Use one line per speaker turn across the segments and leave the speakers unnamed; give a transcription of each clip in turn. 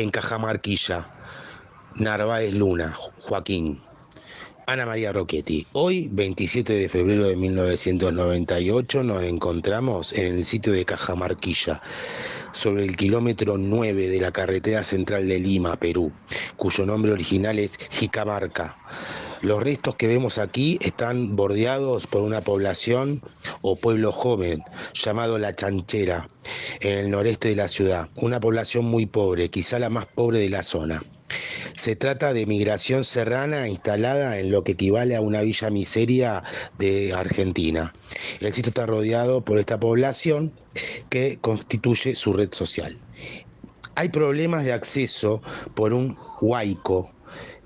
en Cajamarquilla, Narváez Luna, Joaquín. Ana María Rocchetti. Hoy, 27 de febrero de 1998, nos encontramos en el sitio de Cajamarquilla, sobre el kilómetro 9 de la carretera central de Lima, Perú, cuyo nombre original es Jicamarca. Los restos que vemos aquí están bordeados por una población o pueblo joven llamado La Chanchera, en el noreste de la ciudad, una población muy pobre, quizá la más pobre de la zona. Se trata de migración serrana instalada en lo que equivale a una villa miseria de Argentina. El sitio está rodeado por esta población que constituye su red social. Hay problemas de acceso por un huaico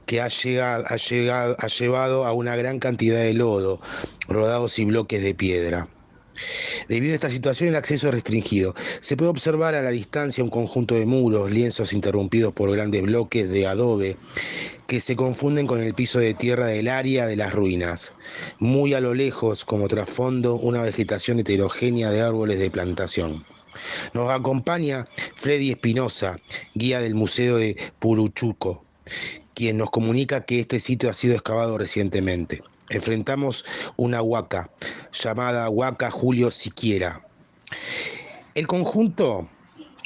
que ha llevado a una gran cantidad de lodo, rodados y bloques de piedra. Debido a esta situación, el acceso es restringido. Se puede observar a la distancia un conjunto de muros, lienzos interrumpidos por grandes bloques de adobe que se confunden con el piso de tierra del área de las ruinas. Muy a lo lejos, como trasfondo, una vegetación heterogénea de árboles de plantación. Nos acompaña Freddy Espinosa, guía del Museo de Puruchuco, quien nos comunica que este sitio ha sido excavado recientemente. Enfrentamos una huaca llamada Huaca Julio Siquiera. El conjunto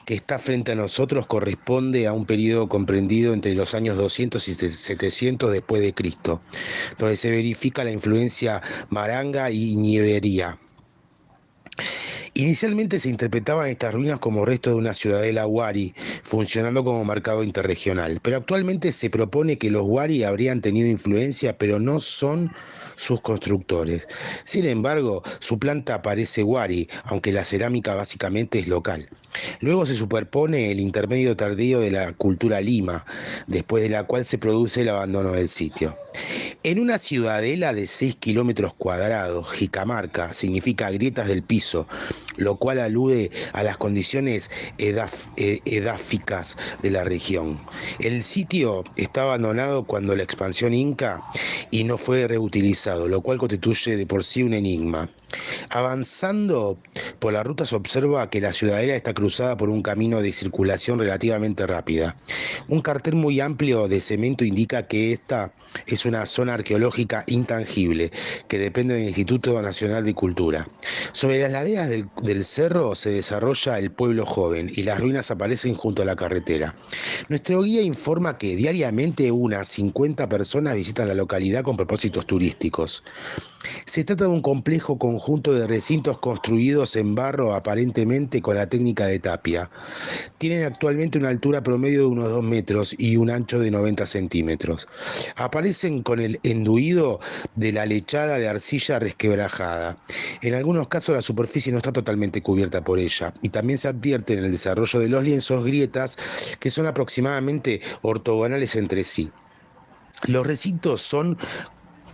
que está frente a nosotros corresponde a un periodo comprendido entre los años 200 y 700 después de Cristo, donde se verifica la influencia maranga y nievería. Inicialmente se interpretaban estas ruinas como resto de una ciudadela Wari, funcionando como mercado interregional, pero actualmente se propone que los Wari habrían tenido influencia, pero no son sus constructores. Sin embargo, su planta parece Wari, aunque la cerámica básicamente es local. Luego se superpone el intermedio tardío de la cultura Lima, después de la cual se produce el abandono del sitio. En una ciudadela de 6 kilómetros cuadrados, Jicamarca significa grietas del piso, lo cual alude a las condiciones edáficas de la región. El sitio está abandonado cuando la expansión inca y no fue reutilizado, lo cual constituye de por sí un enigma. Avanzando por la ruta se observa que la ciudadela está cruzada por un camino de circulación relativamente rápida. Un cartel muy amplio de cemento indica que esta es una zona arqueológica intangible que depende del Instituto Nacional de Cultura. Sobre las laderas del cerro se desarrolla el pueblo joven y las ruinas aparecen junto a la carretera. Nuestro guía informa que diariamente unas 50 personas visitan la localidad con propósitos turísticos. Se trata de un complejo conjunto de recintos construidos en barro aparentemente con la técnica de tapia. Tienen actualmente una altura promedio de unos 2 metros y un ancho de 90 centímetros. Aparecen con el enduido de la lechada de arcilla resquebrajada. En algunos casos la superficie no está totalmente cubierta por ella y también se advierte en el desarrollo de los lienzos grietas que son aproximadamente ortogonales entre sí. Los recintos son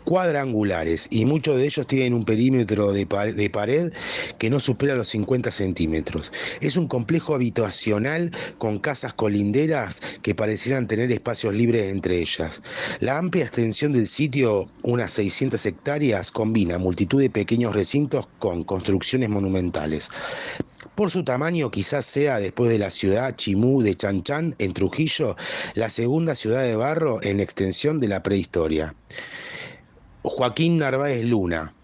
cuadrangulares y muchos de ellos tienen un perímetro de pared que no supera los 50 centímetros. Es un complejo habitacional con casas colinderas que parecieran tener espacios libres entre ellas. La amplia extensión del sitio, unas 600 hectáreas, combina multitud de pequeños recintos con construcciones monumentales. Por su tamaño, quizás sea, después de la ciudad Chimú de Chanchán, en Trujillo, la segunda ciudad de barro en extensión de la prehistoria. Joaquín Narváez Luna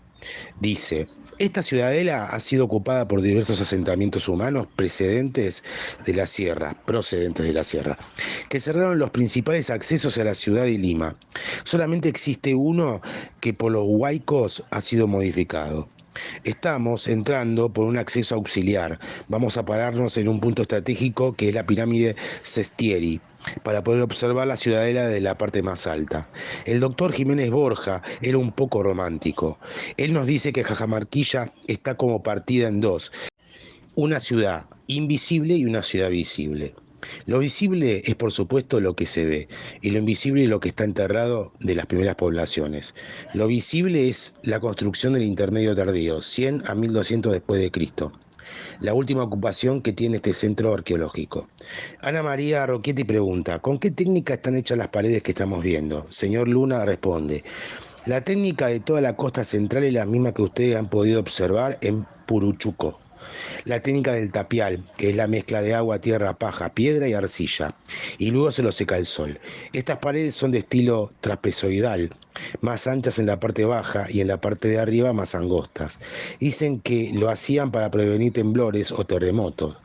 dice: esta ciudadela ha sido ocupada por diversos asentamientos humanos procedentes de la sierra, que cerraron los principales accesos a la ciudad de Lima. Solamente existe uno que por los huaicos ha sido modificado. Estamos entrando por un acceso auxiliar. Vamos a pararnos en un punto estratégico que es la pirámide Sestieri, para poder observar la ciudadela de la parte más alta. El doctor Jiménez Borja era un poco romántico. Él nos dice que Cajamarquilla está como partida en dos: una ciudad invisible y una ciudad visible. Lo visible es, por supuesto, lo que se ve, y lo invisible es lo que está enterrado de las primeras poblaciones. Lo visible es la construcción del intermedio tardío, 100 a 1200 después de Cristo, la última ocupación que tiene este centro arqueológico. Ana María Rocchetti pregunta: ¿con qué técnica están hechas las paredes que estamos viendo? Señor Luna responde: la técnica de toda la costa central es la misma que ustedes han podido observar en Puruchuco. la técnica del tapial, que es la mezcla de agua, tierra, paja, piedra y arcilla, y luego se lo seca el sol. Estas paredes son de estilo trapezoidal, más anchas en la parte baja y en la parte de arriba más angostas. Dicen que lo hacían para prevenir temblores o terremotos.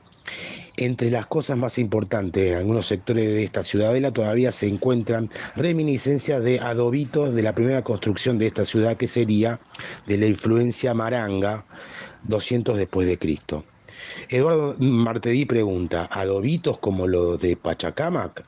Entre las cosas más importantes en algunos sectores de esta ciudadela todavía se encuentran reminiscencias de adobitos de la primera construcción de esta ciudad, que sería de la influencia maranga 200 después de Cristo. Eduardo Martedí pregunta: ¿adobitos como los de Pachacamac?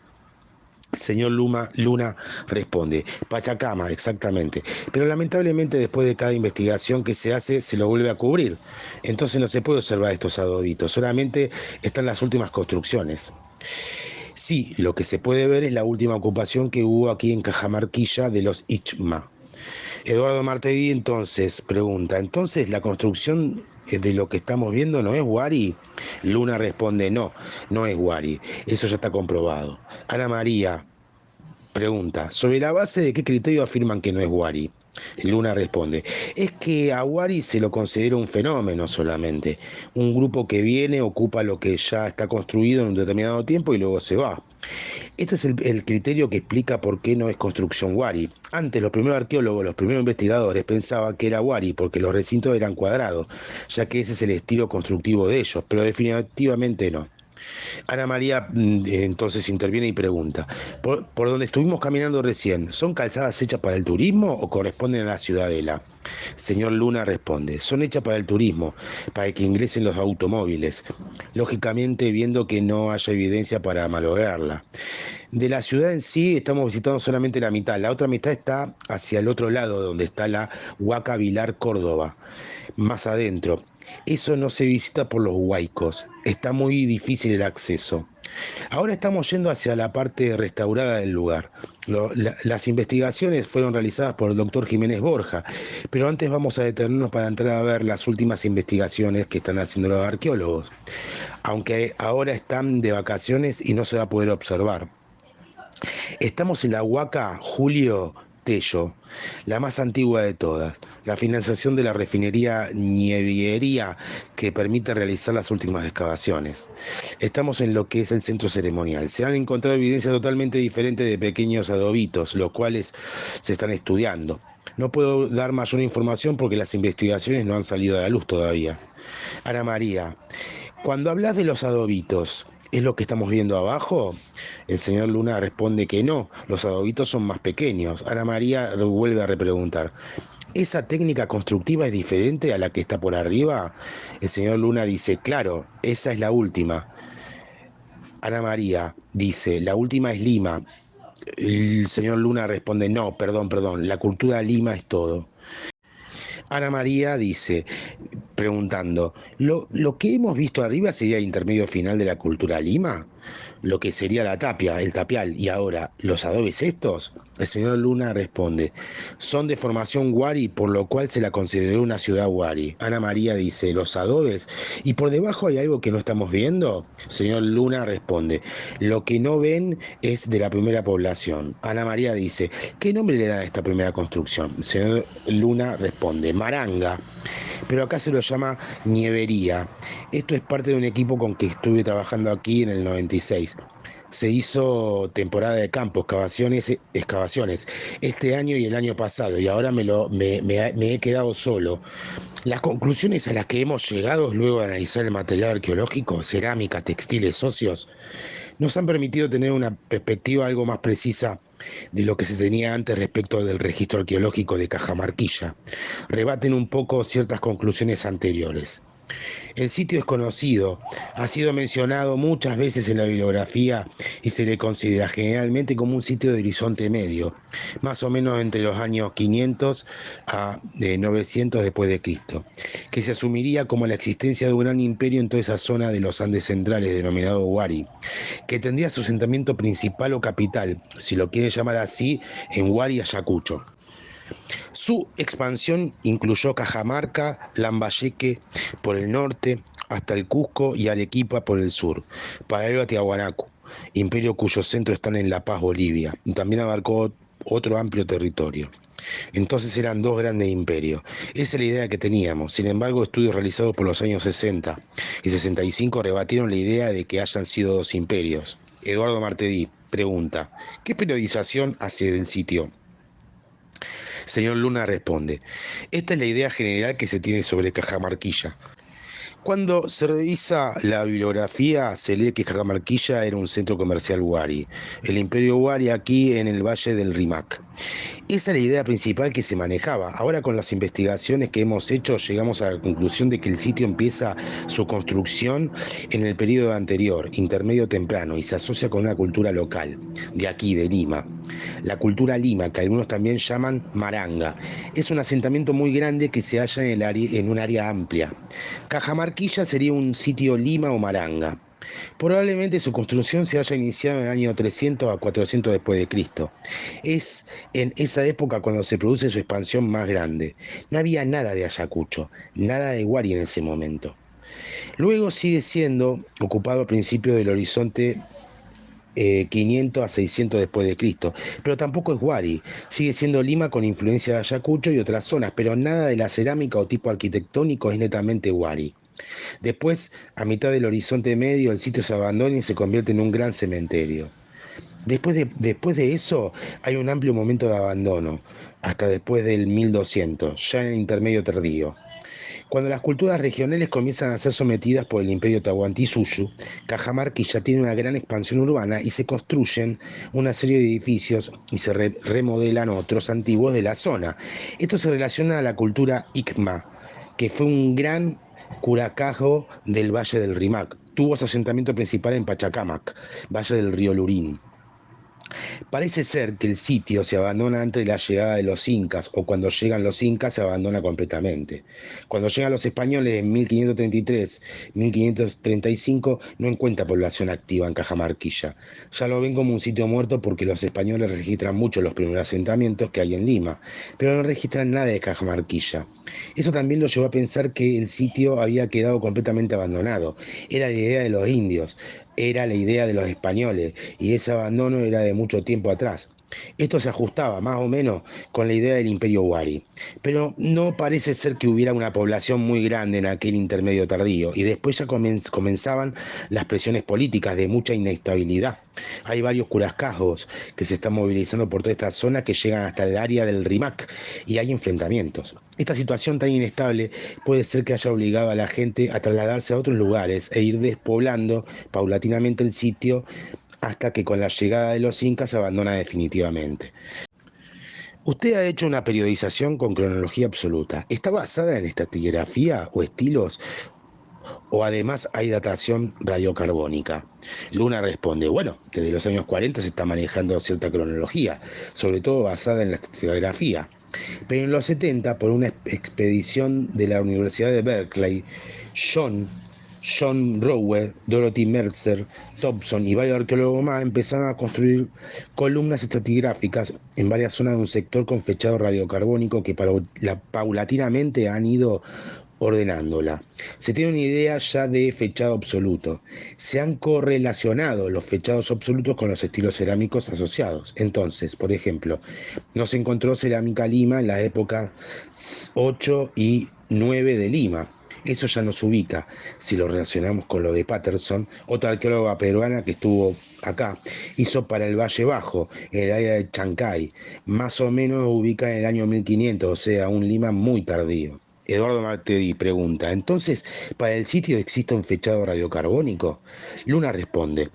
Señor Luna responde: Pachacama, exactamente. Pero lamentablemente después de cada investigación que se hace se lo vuelve a cubrir. Entonces no se puede observar estos adobitos, solamente están las últimas construcciones. Sí, lo que se puede ver es la última ocupación que hubo aquí en Cajamarquilla de los Ichma. Eduardo Martedí entonces pregunta: ¿entonces la construcción de lo que estamos viendo no es Wari? Luna responde: no, no es Wari, eso ya está comprobado. Ana María pregunta: ¿sobre la base de qué criterio afirman que no es Wari? Luna responde: es que a Wari se lo considera un fenómeno solamente, un grupo que viene, ocupa lo que ya está construido en un determinado tiempo y luego se va. Este es el criterio que explica por qué no es construcción Wari. Antes los primeros arqueólogos, los primeros investigadores pensaban que era Wari porque los recintos eran cuadrados, ya que ese es el estilo constructivo de ellos, pero definitivamente no. Ana María entonces interviene y pregunta: ¿por donde estuvimos caminando recién, son calzadas hechas para el turismo o corresponden a la ciudadela? Señor Luna responde: son hechas para el turismo, para que ingresen los automóviles, lógicamente viendo que no haya evidencia para malograrla. De la ciudad en sí estamos visitando solamente la mitad, la otra mitad está hacia el otro lado, donde está la Huaca Vilar Córdoba, más adentro. Eso no se visita por los huaicos, está muy difícil el acceso. Ahora estamos yendo hacia la parte restaurada del lugar. Las investigaciones fueron realizadas por el doctor Jiménez Borja, pero antes vamos a detenernos para entrar a ver las últimas investigaciones que están haciendo los arqueólogos, aunque ahora están de vacaciones y no se va a poder observar. Estamos en la Huaca Julio Tello, la más antigua de todas, la financiación de la refinería Nieviería que permite realizar las últimas excavaciones. Estamos en lo que es el centro ceremonial. Se han encontrado evidencias totalmente diferentes de pequeños adobitos, los cuales se están estudiando. No puedo dar mayor información porque las investigaciones no han salido a la luz todavía. Ana María, cuando hablas de los adobitos, ¿es lo que estamos viendo abajo? El señor Luna responde que no, los adobitos son más pequeños. Ana María vuelve a repreguntar: ¿esa técnica constructiva es diferente a la que está por arriba? El señor Luna dice: claro, esa es la última. Ana María dice: la última es Lima. El señor Luna responde: no, perdón, la cultura Lima es todo. Ana María dice, preguntando: ¿lo que hemos visto arriba sería el intermedio final de la cultura Lima? Lo que sería la tapia, el tapial, y ahora, ¿los adobes estos? El señor Luna responde: son de formación Wari, por lo cual se la consideró una ciudad Wari. Ana María dice: ¿los adobes? ¿Y por debajo hay algo que no estamos viendo? Señor Luna responde: lo que no ven es de la primera población. Ana María dice: ¿qué nombre le da a esta primera construcción? El señor Luna responde: Maranga, pero acá se lo llama Nievería. Esto es parte de un equipo con que estuve trabajando aquí en el 96. Se hizo temporada de campo, excavaciones, este año y el año pasado, y ahora me he quedado solo. Las conclusiones a las que hemos llegado luego de analizar el material arqueológico, cerámica, textiles óseos, nos han permitido tener una perspectiva algo más precisa de lo que se tenía antes respecto del registro arqueológico de Cajamarquilla. Rebaten un poco ciertas conclusiones anteriores. El sitio es conocido, ha sido mencionado muchas veces en la bibliografía y se le considera generalmente como un sitio de Horizonte Medio, más o menos entre los años 500 a 900 después de Cristo, que se asumiría como la existencia de un gran imperio en toda esa zona de los Andes centrales denominado Huari, que tendría su asentamiento principal o capital, si lo quieren llamar así, en Huari, Ayacucho. Su expansión incluyó Cajamarca, Lambayeque por el norte, hasta el Cusco y Arequipa por el sur, paralelo a Tiahuanaco, imperio cuyo centro está en La Paz, Bolivia, y también abarcó otro amplio territorio. Entonces eran dos grandes imperios. Esa es la idea que teníamos. Sin embargo, estudios realizados por los años 60 y 65 rebatieron la idea de que hayan sido dos imperios. Eduardo Martedí pregunta, ¿qué periodización hace del sitio? Señor Luna responde, esta es la idea general que se tiene sobre Cajamarquilla. Cuando se revisa la bibliografía, se lee que Cajamarquilla era un centro comercial Wari, el imperio Wari aquí en el valle del Rímac. Esa es la idea principal que se manejaba. Ahora con las investigaciones que hemos hecho llegamos a la conclusión de que el sitio empieza su construcción en el periodo anterior, intermedio temprano, y se asocia con una cultura local, de aquí, de Lima. La cultura Lima, que algunos también llaman Maranga, es un asentamiento muy grande que se halla en un área amplia. Cajamarquilla sería un sitio Lima o Maranga. Probablemente su construcción se haya iniciado en el año 300 a 400 después de Cristo. Es en esa época cuando se produce su expansión más grande. No había nada de Ayacucho, nada de Huari en ese momento. Luego sigue siendo ocupado a principios del horizonte 500 a 600 después de Cristo, pero tampoco es Huari, sigue siendo Lima con influencia de Ayacucho y otras zonas, pero nada de la cerámica o tipo arquitectónico es netamente Huari. Después, a mitad del horizonte medio, el sitio se abandona y se convierte en un gran cementerio. Después de eso, hay un amplio momento de abandono, hasta después del 1200, ya en el intermedio tardío. Cuando las culturas regionales comienzan a ser sometidas por el imperio Tahuantinsuyo, Cajamarquilla tiene una gran expansión urbana y se construyen una serie de edificios y se remodelan otros antiguos de la zona. Esto se relaciona a la cultura Icma, que fue un gran curacajo del Valle del Rímac. Tuvo su asentamiento principal en Pachacámac, Valle del río Lurín. Parece ser que el sitio se abandona antes de la llegada de los incas, o cuando llegan los incas se abandona completamente. Cuando llegan los españoles en 1533, 1535, no encuentra población activa en Cajamarquilla. Ya lo ven como un sitio muerto porque los españoles registran mucho los primeros asentamientos que hay en Lima, pero no registran nada de Cajamarquilla. Eso también lo llevó a pensar que el sitio había quedado completamente abandonado. Era la idea de los indios, era la idea de los españoles, y ese abandono era de mucho tiempo atrás. Esto se ajustaba más o menos con la idea del imperio Wari, pero no parece ser que hubiera una población muy grande en aquel intermedio tardío, y después ya comenzaban las presiones políticas de mucha inestabilidad. Hay varios curascajos que se están movilizando por toda esta zona que llegan hasta el área del Rímac y hay enfrentamientos. Esta situación tan inestable puede ser que haya obligado a la gente a trasladarse a otros lugares e ir despoblando paulatinamente el sitio hasta que con la llegada de los incas se abandona definitivamente. Usted ha hecho una periodización con cronología absoluta. ¿Está basada en estratigrafía o estilos o además hay datación radiocarbónica? Luna responde, bueno, desde los años 40 se está manejando cierta cronología, sobre todo basada en la estratigrafía. Pero en los 70, por una expedición de la Universidad de Berkeley, John Rowe, Dorothy Mercer, Thompson y varios arqueólogos más empezaron a construir columnas estratigráficas en varias zonas de un sector con fechado radiocarbónico que paulatinamente han ido ordenándola. Se tiene una idea ya de fechado absoluto. Se han correlacionado los fechados absolutos con los estilos cerámicos asociados. Entonces, por ejemplo, no se encontró cerámica Lima en la época 8 y 9 de Lima. Eso ya nos ubica, si lo relacionamos con lo de Patterson, otra arqueóloga peruana que estuvo acá, hizo para el Valle Bajo, en el área de Chancay, más o menos ubica en el año 1500, o sea, un Lima muy tardío. Eduardo Martedi pregunta, ¿entonces para el sitio existe un fechado radiocarbónico? Luna responde,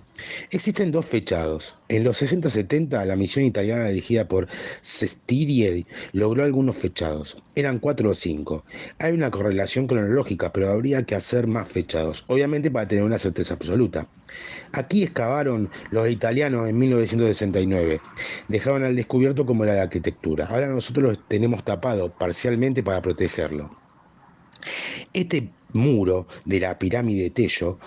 existen dos fechados. En los 60-70 la misión italiana dirigida por Sestieri logró algunos fechados. Eran 4 o 5. Hay una correlación cronológica, pero habría que hacer más fechados, obviamente para tener una certeza absoluta. Aquí excavaron los italianos en 1969. Dejaron al descubierto cómo era la arquitectura. Ahora nosotros lo tenemos tapado parcialmente para protegerlo. Este muro de la pirámide de Tello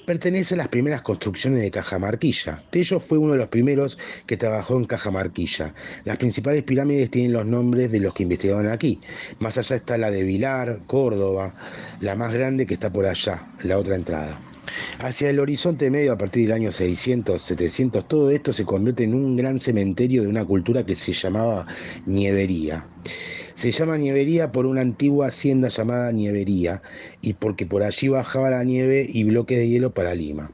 pertenece a las primeras construcciones de Cajamarquilla. Tello fue uno de los primeros que trabajó en Cajamarquilla. Las principales pirámides tienen los nombres de los que investigaron aquí. Más allá está la de Vilar, Córdoba, la más grande que está por allá, la otra entrada. Hacia el horizonte medio, a partir del año 600, 700, todo esto se convierte en un gran cementerio de una cultura que se llamaba Nievería. Se llama Nievería por una antigua hacienda llamada Nievería y porque por allí bajaba la nieve y bloques de hielo para Lima.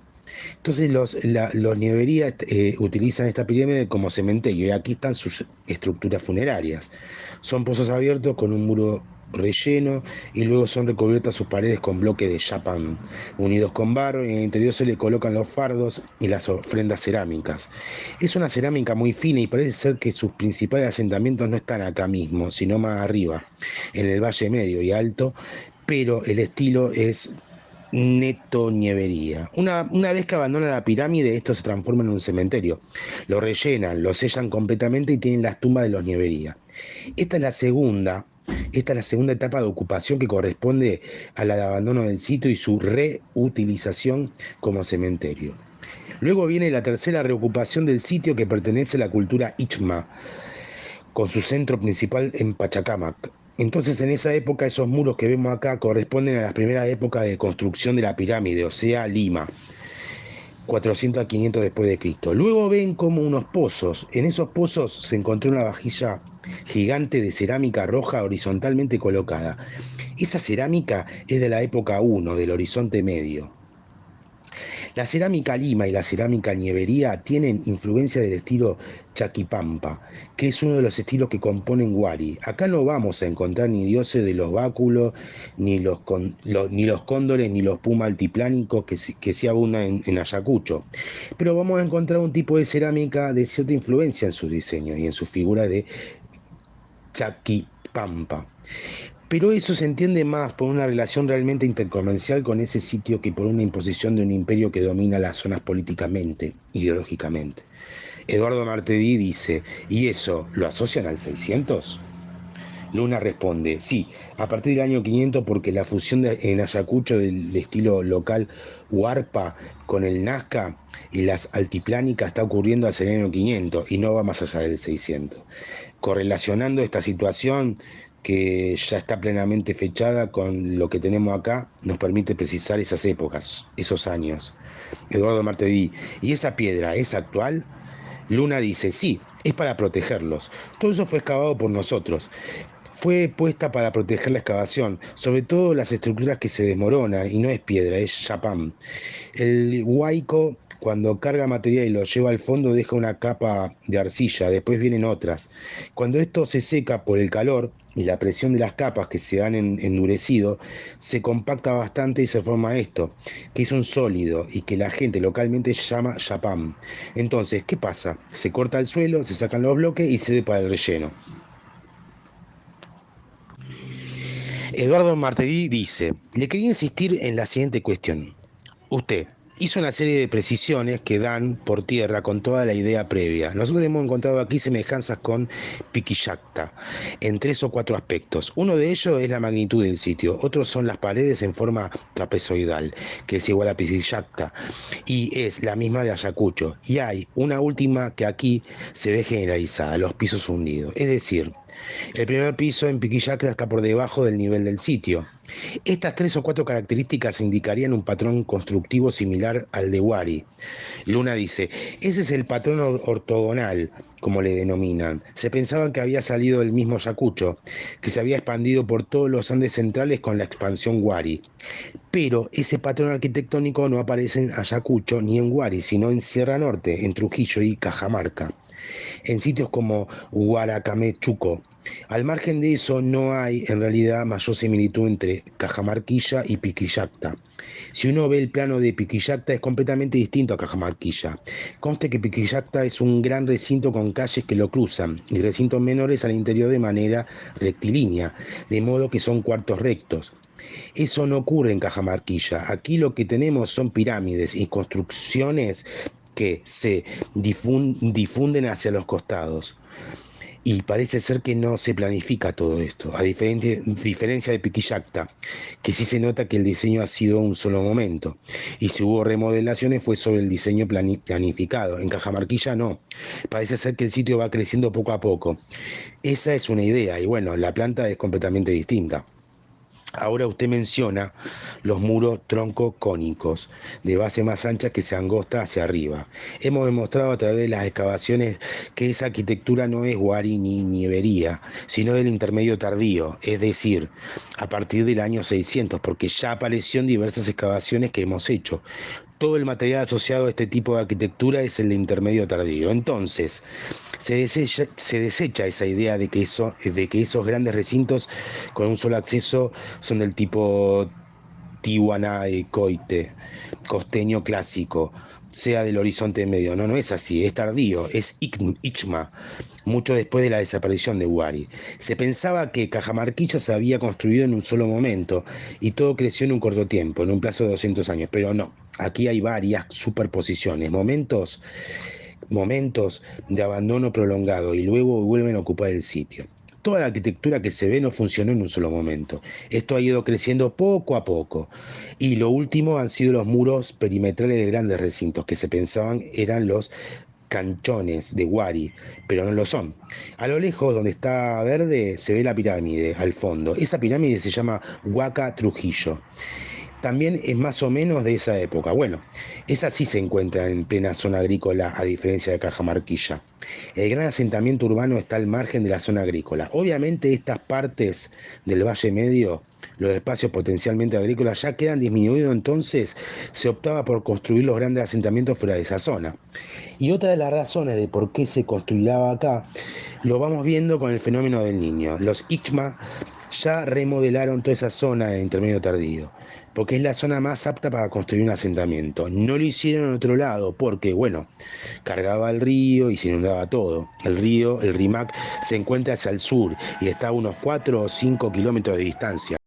Entonces los Nievería utilizan esta pirámide como cementerio y aquí están sus estructuras funerarias. Son pozos abiertos con un muro relleno y luego son recubiertas sus paredes con bloques de chapán, unidos con barro, y en el interior se le colocan los fardos y las ofrendas cerámicas. Es una cerámica muy fina y parece ser que sus principales asentamientos no están acá mismo, sino más arriba, en el Valle Medio y Alto, pero el estilo es neto Nievería. Una vez que abandona la pirámide, esto se transforma en un cementerio. Lo rellenan, lo sellan completamente y tienen las tumbas de los Nievería. Esta es la segunda, esta es la segunda etapa de ocupación que corresponde a la de abandono del sitio y su reutilización como cementerio. Luego viene la tercera reocupación del sitio que pertenece a la cultura Ichma, con su centro principal en Pachacamac. Entonces, en esa época, esos muros que vemos acá corresponden a las primeras épocas de construcción de la pirámide, o sea, Lima, 400 a 500 después de Cristo. Luego ven como unos pozos. En esos pozos se encontró una vajilla gigante de cerámica roja horizontalmente colocada. Esa cerámica es de la época 1, del Horizonte Medio. La cerámica Lima y la cerámica Nievería tienen influencia del estilo Chaquipampa, que es uno de los estilos que componen Huari. Acá no vamos a encontrar ni dioses de los báculos, ni los cóndores, ni los pumas altiplánicos que sí abundan en Ayacucho. Pero vamos a encontrar un tipo de cerámica de cierta influencia en su diseño y en su figura de Chaquipampa. Pero eso se entiende más por una relación realmente intercomercial con ese sitio que por una imposición de un imperio que domina las zonas políticamente, ideológicamente. Eduardo Martedí dice, ¿y eso lo asocian al 600? Luna responde, sí, a partir del año 500 porque la fusión en Ayacucho del estilo local Huarpa con el Nazca y las altiplánicas está ocurriendo hacia el año 500 y no va más allá del 600. Correlacionando esta situación que ya está plenamente fechada con lo que tenemos acá, nos permite precisar esas épocas, esos años. Eduardo Martedí, ¿y esa piedra es actual? Luna dice, sí, es para protegerlos. Todo eso fue excavado por nosotros. Fue puesta para proteger la excavación, sobre todo las estructuras que se desmoronan, y no es piedra, es chapán. El huaico, cuando carga material y lo lleva al fondo, deja una capa de arcilla, después vienen otras. Cuando esto se seca por el calor y la presión de las capas que se han endurecido, se compacta bastante y se forma esto, que es un sólido y que la gente localmente llama chapán. Entonces, ¿qué pasa? Se corta el suelo, se sacan los bloques y se ve para el relleno. Eduardo Martedí dice, le quería insistir en la siguiente cuestión. Usted hizo una serie de precisiones que dan por tierra con toda la idea previa. Nosotros hemos encontrado aquí semejanzas con Piquillacta en 3 o 4 aspectos. Uno de ellos es la magnitud del sitio, otros son las paredes en forma trapezoidal, que es igual a Piquillacta, y es la misma de Ayacucho. Y hay una última que aquí se ve generalizada, los pisos hundidos. Es decir, el primer piso en Piquillacta está por debajo del nivel del sitio. Estas 3 o 4 características indicarían un patrón constructivo similar al de Huari. Luna dice, ese es el patrón ortogonal, como le denominan. Se pensaban que había salido del mismo Ayacucho, que se había expandido por todos los Andes centrales con la expansión Huari. Pero ese patrón arquitectónico no aparece en Ayacucho ni en Huari, sino en Sierra Norte, en Trujillo y Cajamarca, en sitios como Guaracamechuco. Al margen de eso, no hay en realidad mayor similitud entre Cajamarquilla y Piquillacta. Si uno ve el plano de Piquillacta es completamente distinto a Cajamarquilla. Conste que Piquillacta es un gran recinto con calles que lo cruzan y recintos menores al interior de manera rectilínea, de modo que son cuartos rectos. Eso no ocurre en Cajamarquilla. Aquí lo que tenemos son pirámides y construcciones que se difunden hacia los costados. Y parece ser que no se planifica todo esto, a diferencia de Piquillacta, que sí se nota que el diseño ha sido un solo momento. Y si hubo remodelaciones fue sobre el diseño planificado. En Cajamarquilla no. Parece ser que el sitio va creciendo poco a poco. Esa es una idea y bueno, la planta es completamente distinta. Ahora usted menciona los muros troncocónicos, de base más ancha que se angosta hacia arriba. Hemos demostrado a través de las excavaciones que esa arquitectura no es Huari ni Nievería, sino del intermedio tardío, es decir, a partir del año 600, porque ya apareció en diversas excavaciones que hemos hecho. Todo el material asociado a este tipo de arquitectura es el de intermedio tardío. Entonces, se desecha esa idea de que esos grandes recintos con un solo acceso son del tipo Tiwanacoite, costeño clásico, sea del Horizonte Medio. No, no es así, es tardío, es Ichma, mucho después de la desaparición de Huari. Se pensaba que Cajamarquilla se había construido en un solo momento y todo creció en un corto tiempo, en un plazo de 200 años, pero no. Aquí hay varias superposiciones, momentos de abandono prolongado y luego vuelven a ocupar el sitio. Toda la arquitectura que se ve no funcionó en un solo momento. Esto ha ido creciendo poco a poco. Y lo último han sido los muros perimetrales de grandes recintos que se pensaban eran los canchones de Huari, pero no lo son. A lo lejos, donde está verde, se ve la pirámide al fondo. Esa pirámide se llama Huaca Trujillo. También es más o menos de esa época. Bueno, esa sí se encuentra en plena zona agrícola, a diferencia de Cajamarquilla. El gran asentamiento urbano está al margen de la zona agrícola. Obviamente estas partes del Valle Medio, los espacios potencialmente agrícolas ya quedan disminuidos, entonces se optaba por construir los grandes asentamientos fuera de esa zona. Y otra de las razones de por qué se construía acá, lo vamos viendo con el fenómeno del Niño. Los Ichma ya remodelaron toda esa zona de intermedio tardío, porque es la zona más apta para construir un asentamiento. No lo hicieron en otro lado, porque, bueno, cargaba el río y se inundaba todo. El río, el Rímac, se encuentra hacia el sur y está a unos 4 o 5 kilómetros de distancia.